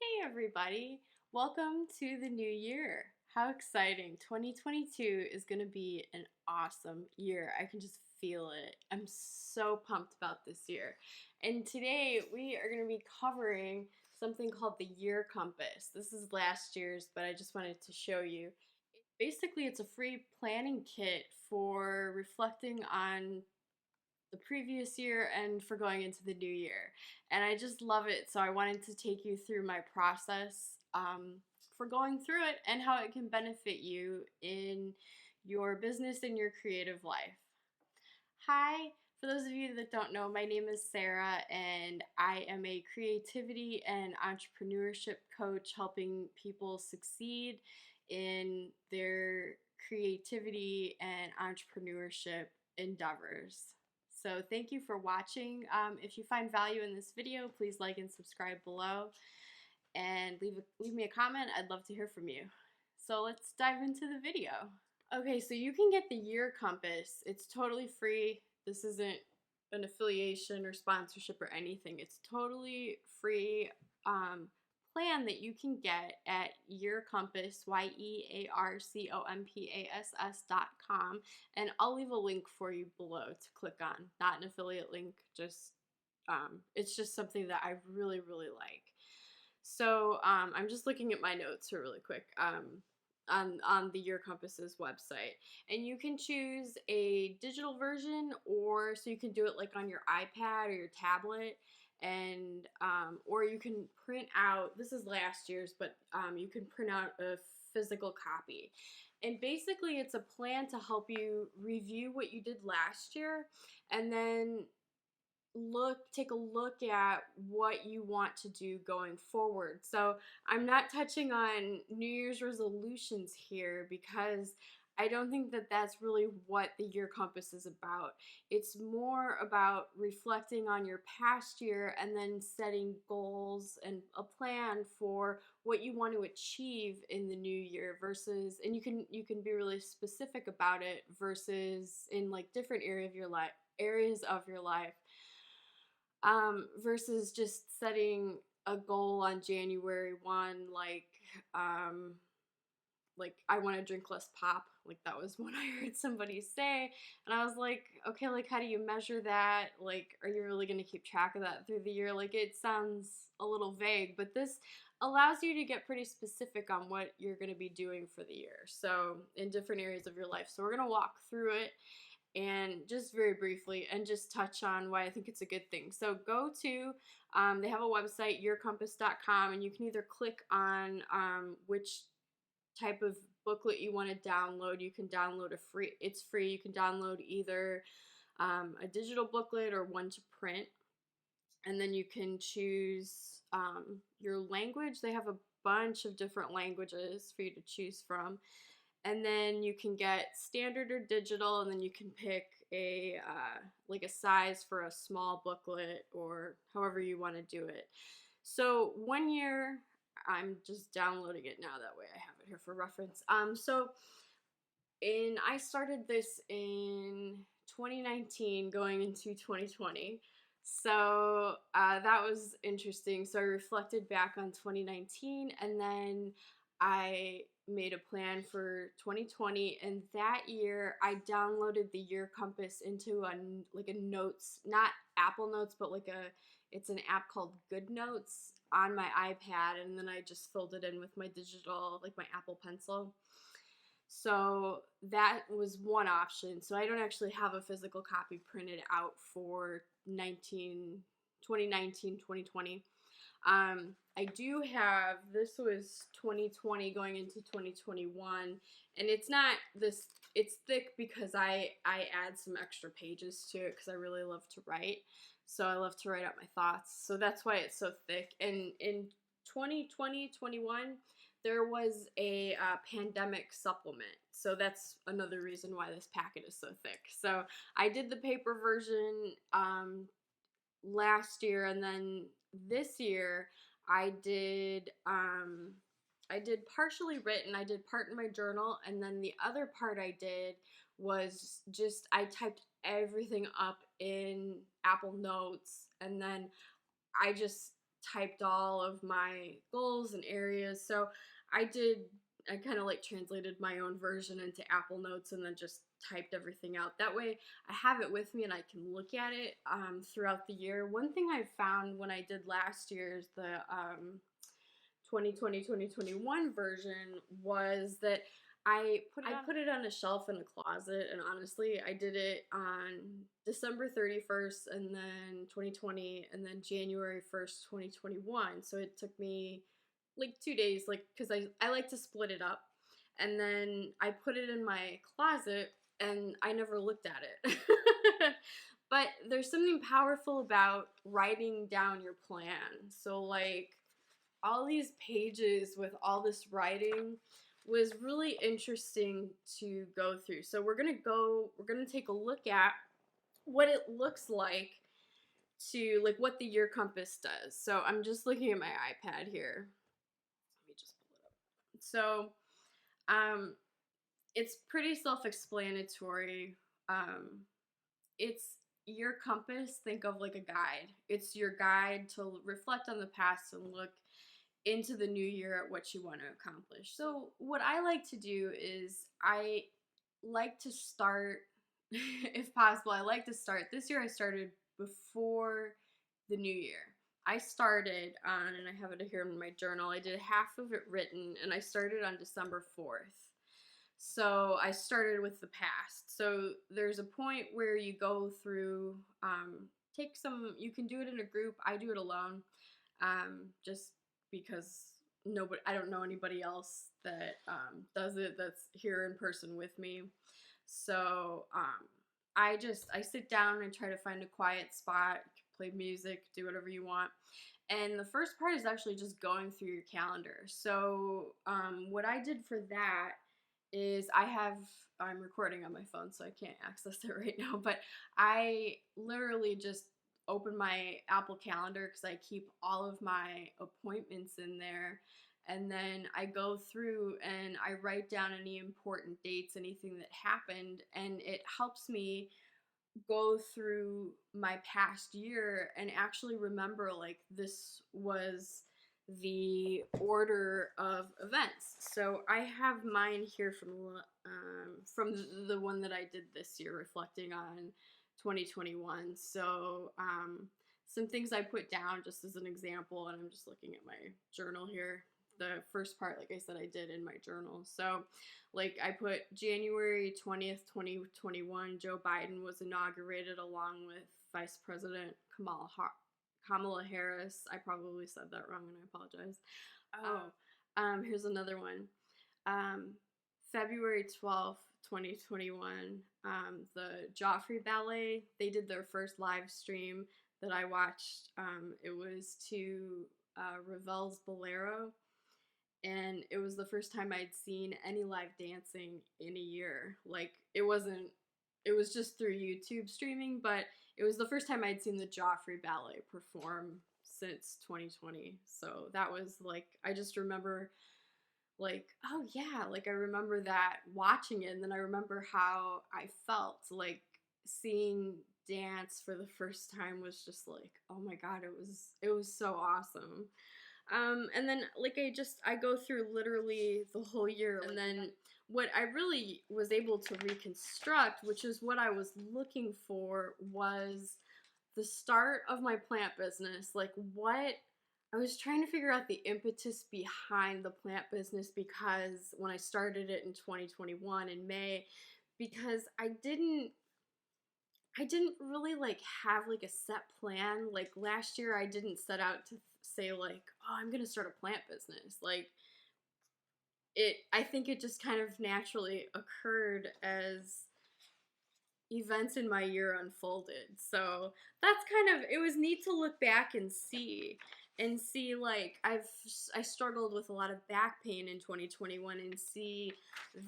Hey everybody, welcome to the new year. How exciting! 2022 is going to be an awesome year. I can just feel it. I'm so pumped about this year. And today we are going to be covering something called the Year Compass. This is last year's, but I just wanted to show you. Basically, it's a free planning kit for reflecting on the previous year and for going into the new year. And I just love it. So I wanted to take you through my process for going through it and how it can benefit you in your business and your creative life. Hi, for those of you that don't know, my name is Sarah, and I am a creativity and entrepreneurship coach helping people succeed in their creativity and entrepreneurship endeavors. So thank you for watching. If you find value in this video, please like and subscribe below and leave me a comment. I'd love to hear from you. So let's dive into the video. Okay, so you can get the Year Compass. It's totally free. This isn't an affiliation or sponsorship or anything. It's totally free plan that you can get at YearCompass, YearCompass.com, and I'll leave a link for you below to click on. Not an affiliate link, just it's just something that I really like. So I'm just looking at my notes here really quick. On the YearCompass's website, and you can choose a digital version, or so you can do it like on your iPad or your tablet, and or you can print out. This is last year's, but you can print out a physical copy. And basically, it's a plan to help you review what you did last year, and then take a look at what you want to do going forward. So I'm not touching on New Year's resolutions here because I don't think that that's really what the Year Compass is about. It's more about reflecting on your past year and then setting goals and a plan for what you want to achieve in the new year versus, and you can be really specific about it versus in like different areas of your life, versus just setting a goal on January 1, like I want to drink less pop. Like that was what I heard somebody say, and I was like, okay, like how do you measure that? Like, are you really going to keep track of that through the year? Like, it sounds a little vague, but this allows you to get pretty specific on what you're going to be doing for the year, so in different areas of your life. So we're going to walk through it and just very briefly and just touch on why I think it's a good thing. So go to, they have a website, YearCompass.com, and you can either click on which type of booklet you want to download. You can download it's free. You can download either a digital booklet or one to print. And then you can choose your language. They have a bunch of different languages for you to choose from. And then you can get standard or digital, and then you can pick a like a size for a small booklet or however you want to do it. So 1 year, I'm just downloading it now, that way I have it here for reference. I started this in 2019 going into 2020. So that was interesting. So I reflected back on 2019, and then I made a plan for 2020, and that year I downloaded the Year Compass into a notes, not Apple Notes, but it's an app called Good Notes on my iPad, and then I just filled it in with my digital, like my Apple Pencil. So that was one option. So I don't actually have a physical copy printed out for 2019, 2020. I do have, this was 2020 going into 2021, and it's not this, it's thick because I add some extra pages to it because I really love to write. So I love to write out my thoughts. So that's why it's so thick. And in 2020, 21, there was a pandemic supplement. So that's another reason why this packet is so thick. So I did the paper version last year, and then this year I did partially written. I did part in my journal, and then the other part I did was just I typed everything up in Apple Notes, and then I just typed all of my goals and areas. So I kind of like translated my own version into Apple Notes and then just typed everything out. That way I have it with me and I can look at it throughout the year. One thing I found when I did last year's, the 2020-2021 version, was that I put it on a shelf in a closet, and honestly, I did it on December 31st, and then 2020, and then January 1st, 2021. So it took me like 2 days, like, because I like to split it up, and then I put it in my closet, and I never looked at it. But there's something powerful about writing down your plan. So, like, all these pages with all this writing was really interesting to go through. So we're gonna take a look at what it looks like to, like, what the Year Compass does. So I'm just looking at my iPad here. Let me just pull it up. So it's pretty self-explanatory. It's your compass. Think of like a guide. It's your guide to reflect on the past and look into the new year at what you want to accomplish. So what I like to do is I like to start, if possible, I like to start. This year I started before the new year. I started on, and I have it here in my journal, I did half of it written, and I started on December 4th. So I started with the past. So there's a point where you go through, you can do it in a group. I do it alone, just because I don't know anybody else that does it that's here in person with me. So I sit down and try to find a quiet spot, play music, do whatever you want. And the first part is actually just going through your calendar. So what I did for that is I'm recording on my phone, so I can't access it right now, but I literally just open my Apple Calendar because I keep all of my appointments in there, and then I go through and I write down any important dates, anything that happened, and it helps me go through my past year and actually remember, like, this was the order of events. So I have mine here from the one that I did this year, reflecting on 2021. So some things I put down just as an example, and I'm just looking at my journal here. The first part, like I said, I did in my journal. So, like, I put January 20th, 2021, Joe Biden was inaugurated along with Vice President Kamala Harris. I probably said that wrong, and I apologize. Here's another one. February 12th, 2021, the Joffrey Ballet, they did their first live stream that I watched. It was to Ravel's Bolero, and it was the first time I'd seen any live dancing in a year. Like, it was just through YouTube streaming, but it was the first time I'd seen the Joffrey Ballet perform since 2020. So that was, like, I just remember, like, oh yeah, like, I remember that, watching it, and then I remember how I felt, like, seeing dance for the first time was just like, oh my god, it was so awesome. And then, like, I go through literally the whole year, and then what I really was able to reconstruct, which is what I was looking for, was the start of my plant business. Like, what I was trying to figure out the impetus behind the plant business, because when I started it in 2021 in May, because I didn't really, like, have, like, a set plan. Like, last year I didn't set out to say, like, oh, I'm gonna start a plant business. Like, I think it just kind of naturally occurred as events in my year unfolded. So that's kind of, it was neat to look back and see, like, I struggled with a lot of back pain in 2021, and see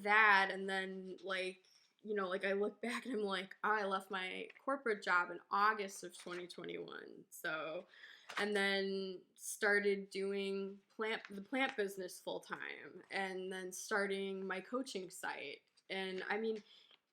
that, and then, like, you know, like, I look back and I'm like, oh, I left my corporate job in August of 2021. So, and then started doing the plant business full time, and then starting my coaching site. And I mean,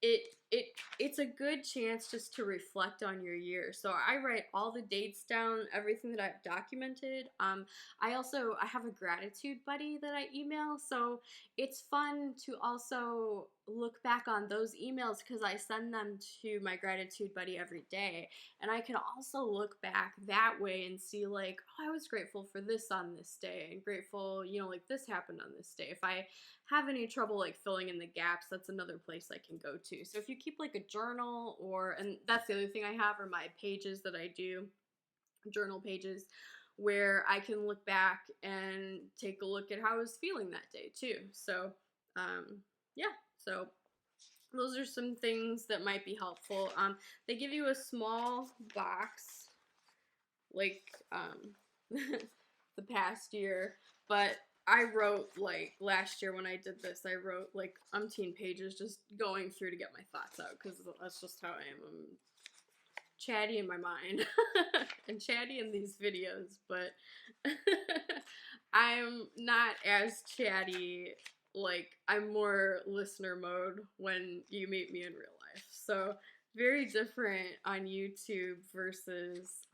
it it's a good chance just to reflect on your year. So I write all the dates down, everything that I've documented. I have a gratitude buddy that I email, so it's fun to also look back on those emails because I send them to my gratitude buddy every day, and I can also look back that way and see like, oh, I was grateful for this on this day, and grateful, like this happened on this day. If I have any trouble like filling in the gaps, that's another place I can go to. So if you keep like a journal, and that's the other thing I have are my pages that I do, journal pages, where I can look back and take a look at how I was feeling that day too. So yeah, so those are some things that might be helpful. They give you a small box, like the past year, but I wrote like last year when I did this, I wrote like umpteen pages just going through to get my thoughts out because that's just how I am. I'm chatty in my mind and chatty in these videos, but I'm not as chatty. Like, I'm more listener mode when you meet me in real life. So very different on YouTube versus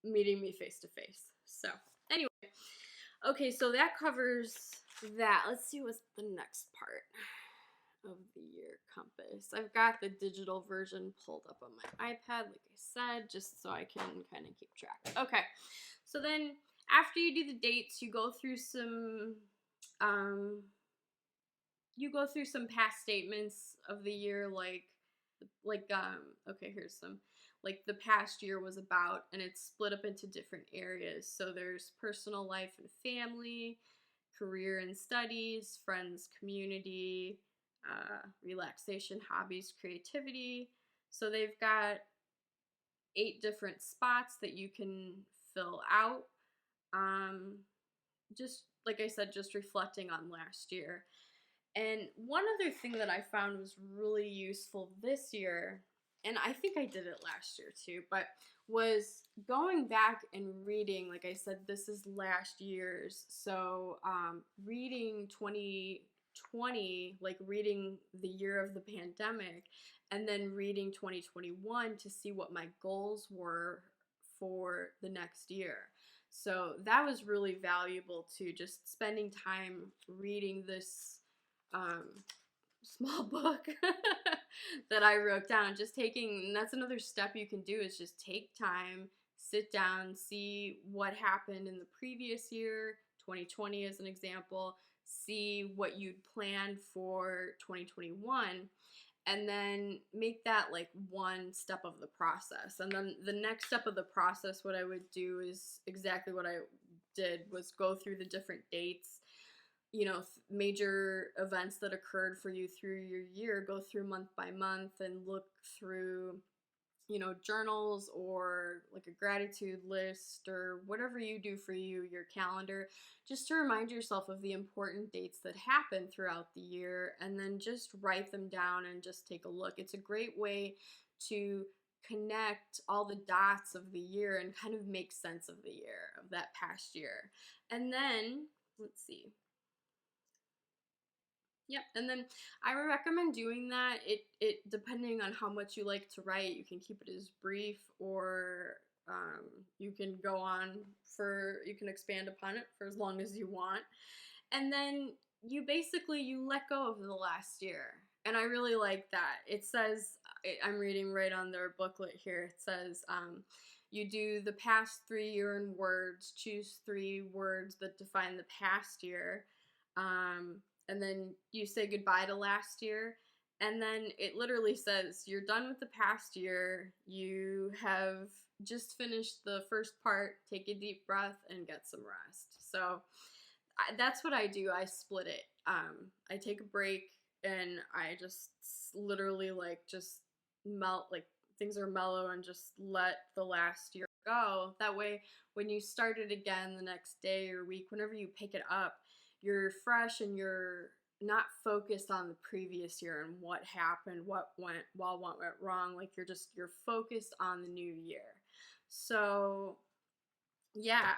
meeting me face to face. So anyway, okay, so that covers that. Let's see what's the next part of the year compass. I've got the digital version pulled up on my iPad, like I said, just so I can kind of keep track. Okay, so then after you do the dates, you go through some past statements of the year, okay, here's some, like the past year was about, and it's split up into different areas. So there's personal life and family, career and studies, friends, community, relaxation, hobbies, creativity. So they've got 8 different spots that you can fill out. Just like I said, just reflecting on last year. And one other thing that I found was really useful this year, and I think I did it last year too, but was going back and reading. Like I said, this is last year's, so reading 2020, like reading the year of the pandemic, and then reading 2021 to see what my goals were for the next year. So that was really valuable too, just spending time reading this small book that I wrote down. Just taking, and that's another step you can do, is just take time, sit down, see what happened in the previous year, 2020 as an example, see what you'd planned for 2021, and then make that like one step of the process. And then the next step of the process, what I would do is exactly what I did, was go through the different dates, major events that occurred for you through your year, go through month by month and look through, journals or like a gratitude list or whatever you do for you, your calendar, just to remind yourself of the important dates that happened throughout the year, and then just write them down and just take a look. It's a great way to connect all the dots of the year and kind of make sense of the year, of that past year. And then, let's see. Yep, and then I would recommend doing that. It depending on how much you like to write, you can keep it as brief, or you can you can expand upon it for as long as you want. And then you let go of the last year. And I really like that. It says, I'm reading right on their booklet here, it says, you do the past 3 year in words, choose 3 words that define the past year. And then you say goodbye to last year, and then it literally says you're done with the past year, you have just finished the first part, take a deep breath and get some rest. So that's what I do. I split it. I take a break and I just literally just melt, like things are mellow, and just let the last year go. That way when you start it again the next day or week, whenever you pick it up, you're fresh and you're not focused on the previous year and what happened, what went wrong. Like you're focused on the new year. So Yeah,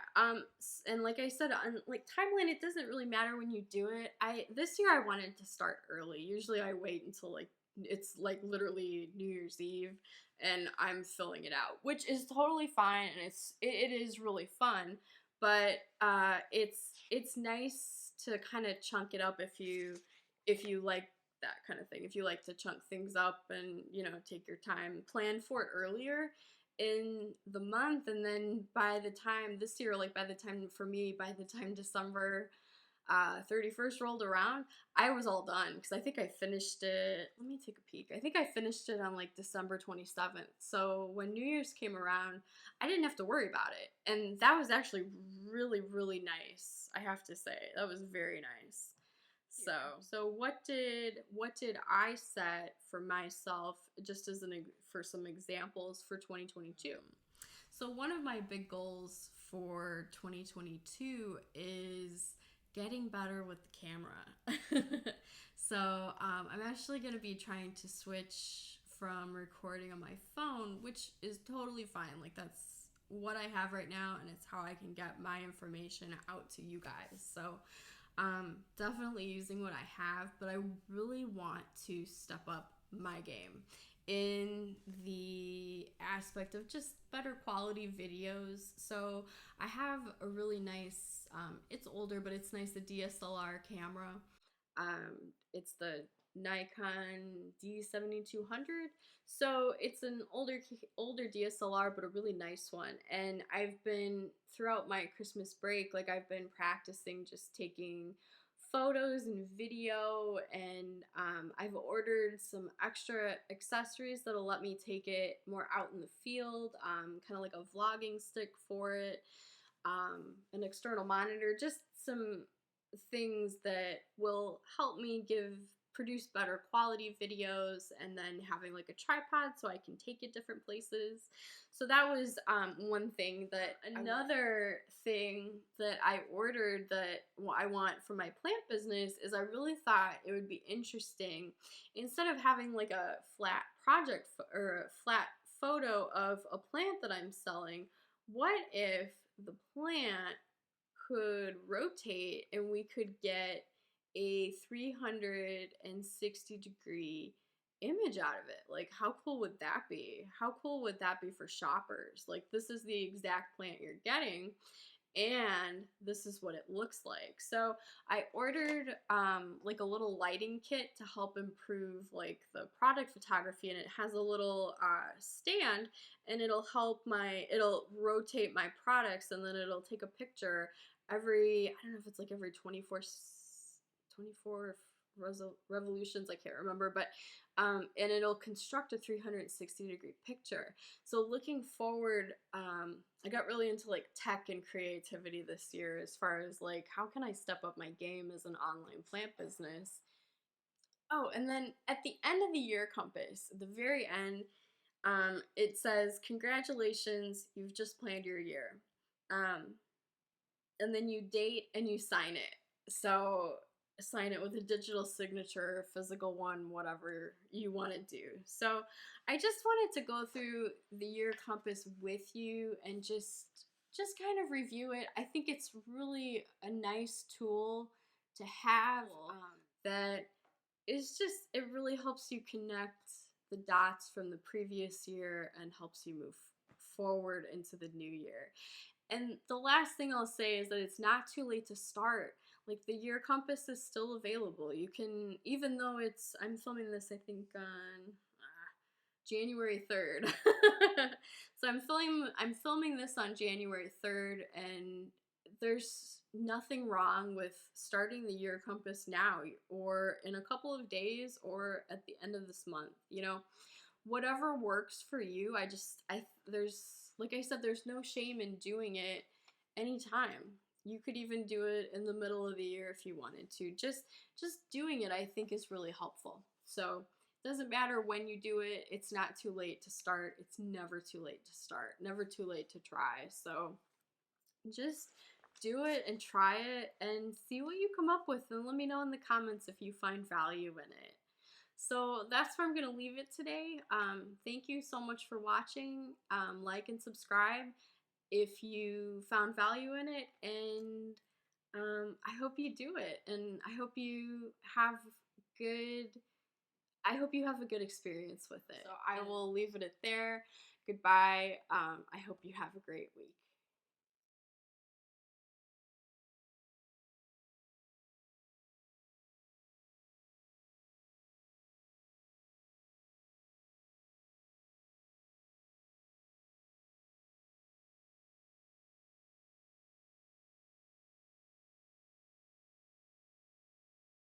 and like I said, on like timeline, it doesn't really matter when you do it. This year I wanted to start early. Usually I wait until like it's like literally New Year's Eve and I'm filling it out, which is totally fine and it is really fun, but it's nice to kind of chunk it up if you like that kind of thing. If you like to chunk things up and, you know, take your time, plan for it earlier in the month, and then by the time this year, like by the time for me, by the time December 31st rolled around, I was all done because I think I finished it. Let me take a peek. I think I finished it on like December 27th. So when New Year's came around, I didn't have to worry about it. And that was actually really, really nice. I have to say, that was very nice. So what did I set for myself just as for some examples for 2022? So one of my big goals for 2022 is getting better with the camera. So I'm actually going to be trying to switch from recording on my phone, which is totally fine. Like that's what I have right now, and it's how I can get my information out to you guys. So definitely using what I have, but I really want to step up my game in the aspect of just better quality videos. So I have a really nice, it's older, but it's nice, a DSLR camera. It's the Nikon D7200. So it's an older DSLR, but a really nice one. And I've been throughout my Christmas break, like I've been practicing just taking photos and video, and I've ordered some extra accessories that'll let me take it more out in the field, kind of like a vlogging stick for it, an external monitor, just some things that will help me produce better quality videos, and then having like a tripod so I can take it different places. So that was one thing. That another thing that I ordered that I want for my plant business is I really thought it would be interesting, instead of having like a flat project or a flat photo of a plant that I'm selling, what if the plant could rotate and we could get a 360-degree image out of it? Like, how cool would that be? How cool would that be for shoppers? Like, this is the exact plant you're getting, and this is what it looks like. So I ordered like a little lighting kit to help improve like the product photography, and it has a little stand, and it'll rotate my products, and then it'll take a picture every, I don't know if it's like every 24 revolutions, I can't remember, but and it'll construct a 360-degree picture. So looking forward, I got really into like tech and creativity this year, as far as like how can I step up my game as an online plant business. Oh, and then at the end of the year compass, at the very end, it says, congratulations, you've just planned your year. Um, and then you date and you sign it. So sign it with a digital signature, physical one, whatever you want to do. So I just wanted to go through the year compass with you and just kind of review it. I think it's really a nice tool to have, that is just, it really helps you connect the dots from the previous year and helps you move forward into the new year. And the last thing I'll say is that it's not too late to start. Like, the year compass is still available. You can, even though I'm filming this, I think, on January 3rd. So I'm filming this on January 3rd, and there's nothing wrong with starting the year compass now, or in a couple of days, or at the end of this month. You know, whatever works for you. There's, like I said, there's no shame in doing it anytime. You could even do it in the middle of the year if you wanted to. Just doing it, I think, is really helpful. So it doesn't matter when you do it. It's not too late to start. It's never too late to start. Never too late to try. So just do it and try it and see what you come up with, and let me know in the comments if you find value in it. So that's where I'm going to leave it today. Thank you so much for watching. Like and subscribe. if you found value in it, and I hope you do it, and good I hope you have a good experience with it. So I will leave it at there. Goodbye. I hope you have a great week.